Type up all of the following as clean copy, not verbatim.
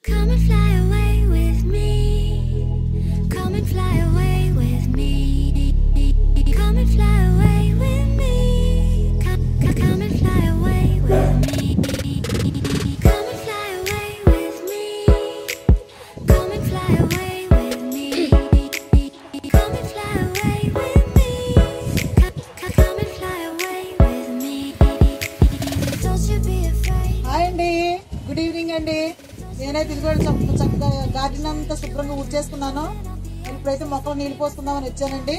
Come and fly away with me. Come and fly away with me. Come and fly away with me. Come and fly away with me. Come and fly away with me. Come and fly away with me. Come and fly away with me. Come and fly away with me. Don't you be afraid. Hi Andy, good evening Andy. నేనైతే ఇదిగోండి చక్కగా garden అంతా శుభ్రంగా ఊడ్చేసుకున్నాను. ఇప్పుడైతే మొక్కలు నీళ్ళు పోసుకుందామని వచ్చానండి.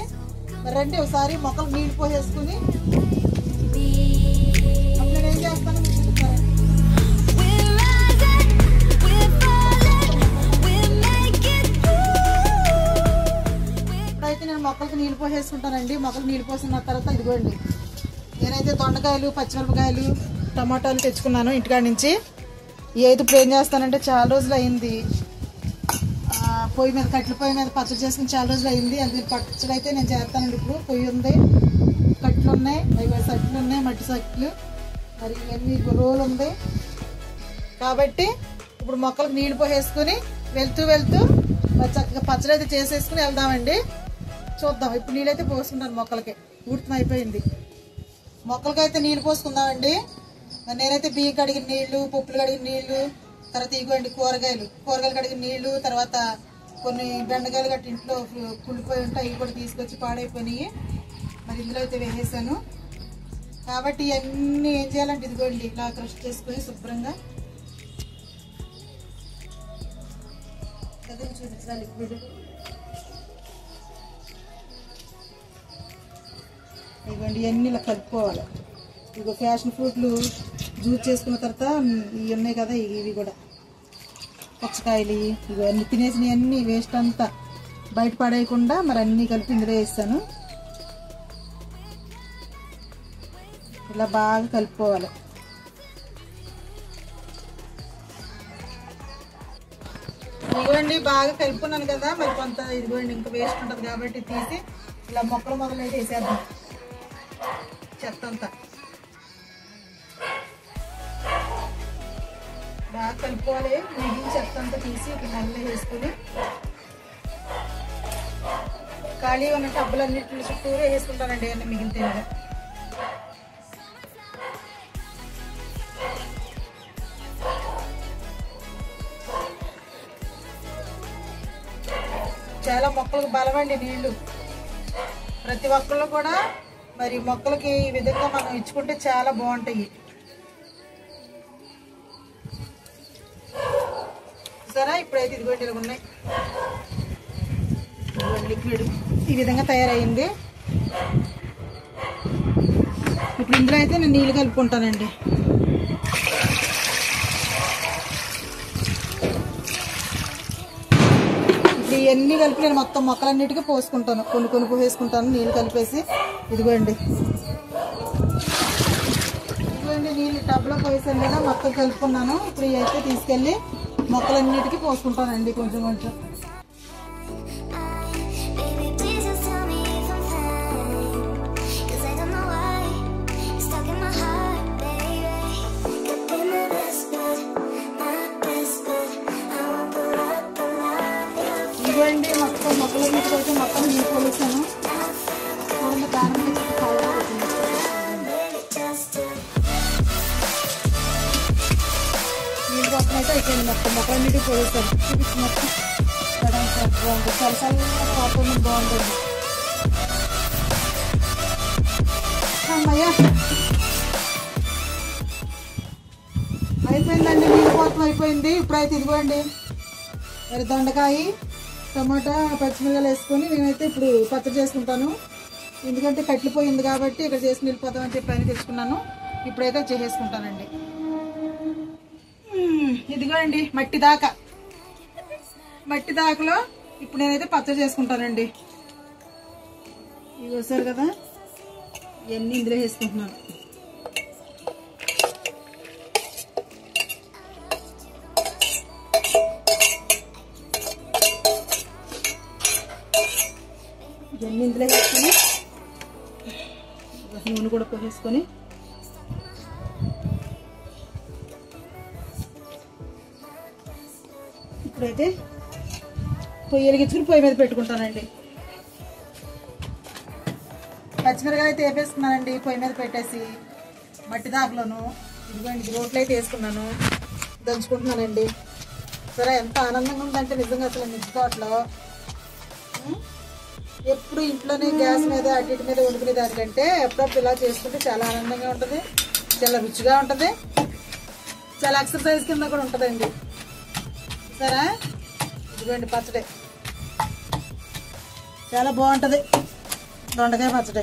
మరి రండి ఒకసారి మొక్కలు నీళ్ళు పోసేసుకుని అప్పుడు నేను ఏం చేస్తాను ఇప్పుడైతే నేను మొక్కలకి నీళ్ళు పోసేసుకుంటానండి. మొక్కలు నీళ్ళు పోసిన తర్వాత ఇదిగోండి నేనైతే దొండకాయలు, పచ్చిమిరపకాయలు, టమాటాలు తెచ్చుకున్నాను ఇంటికాడ నుంచి. ఏది ఇప్పుడు ఏం చేస్తానంటే చాలా రోజులు అయింది పొయ్యి మీద కట్టెల పొయ్యి మీద పచ్చడి చేసుకుని చాలా రోజులు అయింది. అందుకని పచ్చడి అయితే నేను చేస్తానండి. ఇప్పుడు పొయ్యి ఉంది, కట్టెలు ఉన్నాయి, 5 సట్లు ఉన్నాయి, మట్టి సట్లు, మరి ఇవన్నీ రోలు ఉంది కాబట్టి ఇప్పుడు మొక్కలకు నీళ్ళు పోసేసుకుని వెళ్తూ మరి చక్కగా పచ్చడి అయితే చేసేసుకుని వెళ్దామండి. చూద్దాం. ఇప్పుడు నీళ్ళైతే పోసుకుంటాను మొక్కలకి. ఊడ్తం అయిపోయింది. మొక్కలకైతే నీళ్ళు పోసుకుందామండి. నేనైతే బియ్యం కడిగిన నీళ్లు, పప్పులు కడిగిన నీళ్లు, తర్వాత ఇగోండి కూరగాయలు కడిగిన నీళ్లు, తర్వాత కొన్ని బెండకాయలు గట్టి ఇంట్లో కుళ్ళిపోయి ఉంటాయి, ఇవి కూడా తీసుకొచ్చి పాడైపోయినాయి. మరి ఇందులో అయితే వేసేసాను కాబట్టి ఇవన్నీ ఏం చేయాలంటే ఇదిగోండి ఇలా క్రష్ చేసుకొని శుభ్రంగా చూపించాలి. లిక్విడ్ ఇదిగోండి ఇవన్నీ ఇలా కలుపుకోవాలి. ఇగో ఫ్యాషన్ ఫ్రూట్లు జ్యూస్ చేసుకున్న తర్వాత ఇవి ఉన్నాయి కదా, ఇవి కూడా పుచ్చకాయలు, ఇవి అన్నీ తినేసినవి అన్నీ వేస్ట్ అంతా బయట పడేయకుండా మరి అన్నీ కలిపి ఇందులో వేస్తాను. ఇలా బాగా కలుపుకోవాలి. ఇదిగోండి బాగా కలుపుకున్నాను కదా, మరి కొంత ఇదిగోండి ఇంకా వేస్ట్ ఉంటుంది కాబట్టి తీసి ఇలా మొక్కలు మొదలైతే వేసేద్దాం. చెత్త అంతా బాగా కలుపుకోవాలి. మిగిలిన చెత్త అంతా తీసి ఒక నల్ల వేసుకుని ఖాళీ ఉన్న టబ్బులన్నింటిని చుట్టూరు వేసుకుంటానండి. అన్నీ మిగిలితే చాలా మొక్కలకు బలమండి నీళ్లు. ప్రతి ఒక్కళ్ళు కూడా మరి మొక్కలకి ఈ విధంగా మనం ఇచ్చుకుంటే చాలా బాగుంటాయి. సరే ఇప్పుడైతే ఇదిగోండి ఇలా ఉన్నాయి లిక్విడ్ ఈ విధంగా తయారైంది. ఇప్పుడు ఇందులో అయితే నేను నీళ్ళు కలుపుకుంటానండి. ఇప్పుడు ఇవన్నీ కలిపి నేను మొత్తం మొక్కలన్నిటికీ పోసుకుంటాను. కొన్ని పోసేసుకుంటాను నీళ్ళు కలిపేసి. ఇదిగోండి నీళ్ళు టబ్లో పోసాను కదా, మొత్తం కలుపుకున్నాను. ఇప్పుడు ఇవి అయితే తీసుకెళ్ళి మొక్కలన్నిటికీ పోసుకుంటానండి కొంచెం. ఇవ్వండి మొత్తం మొక్కలన్నిటికీ అయితే మొత్తం నీళ్ళు పోసాను. కారం నీళ్ళు మొత్తం అయితే అయిపోయింది. మొత్తం మొక్కలన్నిటికీ పోసాను. చూపించి మొత్తం బాగుంటుంది. చల్లగా వాతావరణం బాగుంటుంది. అమ్మయ్య అయిపోయిందండి. నీళ్ళు పోతం అయిపోయింది. ఇప్పుడైతే ఇదిగోండి మరి దొండకాయ, టమాటా, పచ్చిమిరపకాయలు వేసుకొని నేనైతే ఇప్పుడు పచ్చడి చేసుకుంటాను. ఎందుకంటే కట్లిపోయింది కాబట్టి ఇక్కడ చేసి వెళ్ళిపోతామని చెప్పి ఆయన తెచ్చుకున్నాను. ఇప్పుడైతే చేసేసుకుంటానండి. ఇదిగోండి మట్టి దాకలో ఇప్పుడు నేనైతే పచ్చడి చేసుకుంటానండి. ఇవి వస్తారు కదా, ఇవన్నీ ఇందులో వేసుకుంటున్నాను. ఇవన్నీ ఇందులో వేసుకొని నూనె కూడా పోసేసుకొని ఇప్పుడైతే పొయ్యి వెలిగించుకుని పొయ్యి మీద పెట్టుకుంటానండి. పచ్చిమిరకాయలు అయితే వేపేసుకున్నానండి పొయ్యి మీద పెట్టేసి మట్టి దాకలోను. ఇదిగోండి రోట్లో అయితే వేసుకున్నాను, దంచుకుంటున్నానండి. సరే ఎంత ఆనందంగా ఉందంటే నిజంగా అసలు మిర్చి తోటలో ఎప్పుడు ఇంట్లోనే గ్యాస్ మీద అటు ఇటు మీద వండుకునే దానికంటే ఎప్పుడప్పుడు ఇలా చేసుకుంటే చాలా ఆనందంగా ఉంటుంది, చాలా రుచిగా ఉంటుంది, చాలా ఎక్సర్సైజ్ కింద కూడా ఉంటుందండి. సరే ఇదిగోండి పచ్చడి చాలా బాగుంటుంది, దొండకాయ పచ్చడి.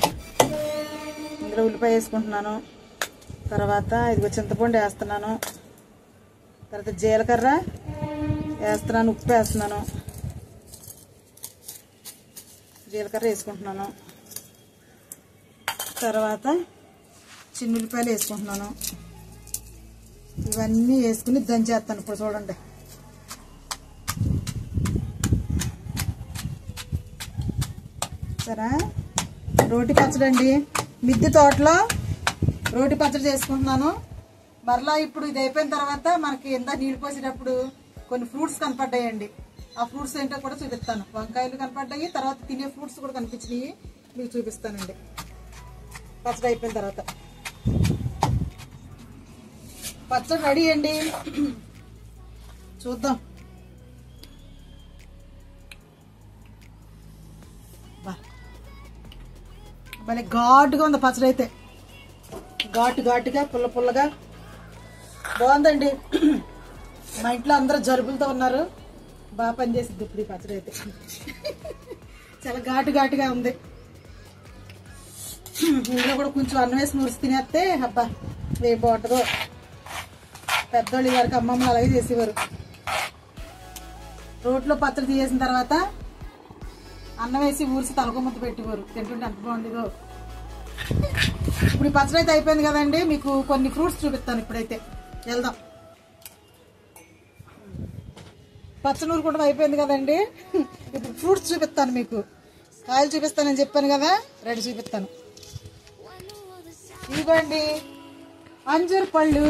ఇందులో ఉల్లిపాయ వేసుకుంటున్నాను, తర్వాత ఇదిగో చింతపండు వేస్తున్నాను, తర్వాత జీలకర్ర వేస్తున్నాను, ఉప్పు వేస్తున్నాను, జీలకర్ర వేసుకుంటున్నాను, తర్వాత చిన్న ఉల్లిపాయలు వేసుకుంటున్నాను. ఇవన్నీ వేసుకుని దంచేస్తాను. ఇప్పుడు చూడండి సరే రోటి పచ్చడి అండి. మిద్దె తోటలో రోటి పచ్చడి చేసుకుంటున్నాను. మరలా ఇప్పుడు ఇది అయిపోయిన తర్వాత మనకి ఎంత నీళ్ళు పోసేటప్పుడు కొన్ని ఫ్రూట్స్ కనపడ్డాయండి. ఆ ఫ్రూట్స్ ఏంటో కూడా చూపిస్తాను. వంకాయలు కనపడ్డాయి, తర్వాత తినే ఫ్రూట్స్ కూడా కనిపించినాయి, మీకు చూపిస్తానండి పచ్చడి అయిపోయిన తర్వాత. పచ్చడి రెడీ అండి, చూద్దాం. భలే ఘాటుగా ఉంది పచ్చడి అయితే, ఘాటుగా పుల్ల పుల్లగా బాగుందండి. మా ఇంట్లో అందరూ జలుబులతో ఉన్నారు, బాగా పనిచేసింది ఇప్పుడు ఈ పచ్చడి అయితే. చాలా ఘాటుగా ఉంది. ఇందులో కూడా కొంచెం అన్నం వేసి మురిసి తినేస్తే అబ్బా ఏం బాగుంటుందో. పెద్దోళ్ళు వారికి అమ్మమ్మ అలాగే చేసేవారు. రోట్లో పచ్చడి తీసేసిన తర్వాత అన్నం వేసి ఊరిసి తలకొమ్ముత పెట్టేవారు, తింటుంటే ఎంత బాగుండేదో. ఇప్పుడు ఈ పచ్చడి అయితే అయిపోయింది కదండి, మీకు కొన్ని ఫ్రూట్స్ చూపిస్తాను. ఇప్పుడైతే వెళ్దాం. పచ్చనూరు కూడా అయిపోయింది కదండి, ఇప్పుడు ఫ్రూట్స్ చూపిస్తాను మీకు. కాయలు చూపిస్తానని చెప్పాను కదా, రెడీ చూపిస్తాను. ఇదిగోండి అంజూరు పళ్ళు,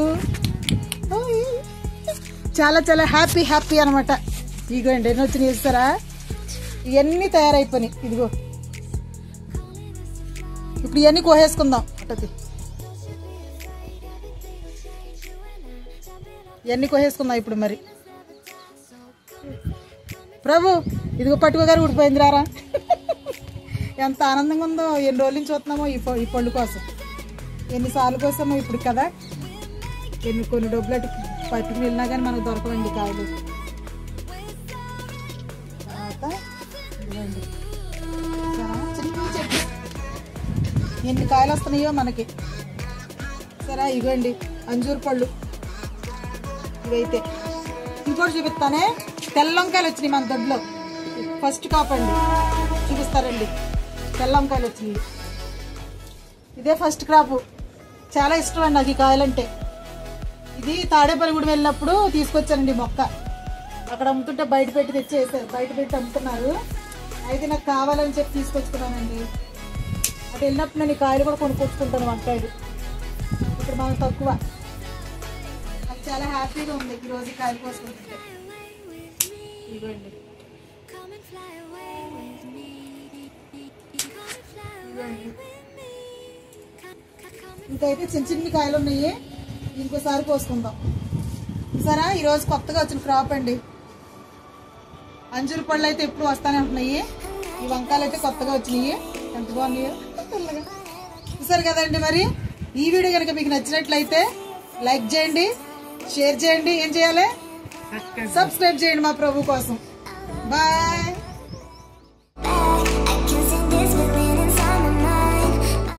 చాలా చాలా హ్యాపీ అనమాట. ఇదిగోండి ఎన్ని వచ్చినాయి చూస్తారా, ఇవన్నీ తయారైపోయినాయి. ఇదిగో ఇప్పుడు ఇవన్నీ కోసేసుకుందాం. ఇవన్నీ కోసేసుకుందాం ఇప్పుడు. మరి ప్రభు ఇదిగో పట్టుకోగారు ఊడిపోయింది రారా. ఎంత ఆనందంగా ఉందో, ఎన్ని రోజుల నుంచి చూస్తున్నామో ఈ పళ్ళు కోసం. ఎన్నిసార్లు కోసామో ఇప్పుడు కదా. కొన్ని డబ్బులు అటు పట్టుకుని వెళ్ళినా కానీ మనకు దొరకవండి కాయలు. తర్వాత ఇదిగోండి ఎన్ని కాయలు వస్తున్నాయో మనకి. సరే ఇవ్వండి అంజూరు పళ్ళు ఇవైతే. ఇంకోటి చూపిస్తానే, తెల్ల వంకాయలు వచ్చినాయి మన దొడ్లో. ఫస్ట్ కాప్ అండి, చూపిస్తారండి. తెల్ల వంకాయలు వచ్చినాయి, ఇదే ఫస్ట్ క్రాప్. చాలా ఇష్టం అండి నాకు ఈ కాయలంటే. ఇది తాడేపల్లిగూడెం వెళ్ళినప్పుడు తీసుకొచ్చానండి మొక్క. అక్కడ అమ్ముతుంటే బయట పెట్టి తెచ్చేసారు, బయట పెట్టి అమ్ముతున్నారు. అయితే నాకు కావాలని చెప్పి తీసుకొచ్చుకున్నానండి. అటు వెళ్ళినప్పుడు నేను ఈ కాయలు కూడా కొనుక్కొచ్చుకుంటాను, వంకాయలు. ఇప్పుడు మనం తక్కువ. నాకు చాలా హ్యాపీగా ఉంది ఈరోజు కాయలు కోసుకుంటుంటే. ఇవ్వండి ఇంకైతే చిన్న కాయలు ఉన్నాయి, ఇంకోసారి కోసుకుందాం. సరే ఈరోజు కొత్తగా వచ్చిన క్రాప్ అండి. అంజూరు పళ్ళు అయితే ఎప్పుడు వస్తానే ఉంటున్నాయి. ఈ వంకాయలు అయితే కొత్తగా వచ్చినాయి, ఎంత బాగున్నాయో తెల్లగా. చూసారు కదండి. మరి ఈ వీడియో కనుక మీకు నచ్చినట్లయితే లైక్ చేయండి, షేర్ చేయండి, ఏం చేయాలి, సబ్స్క్రైబ్ చేయండి మా ప్రభు కోసం. బాయ్.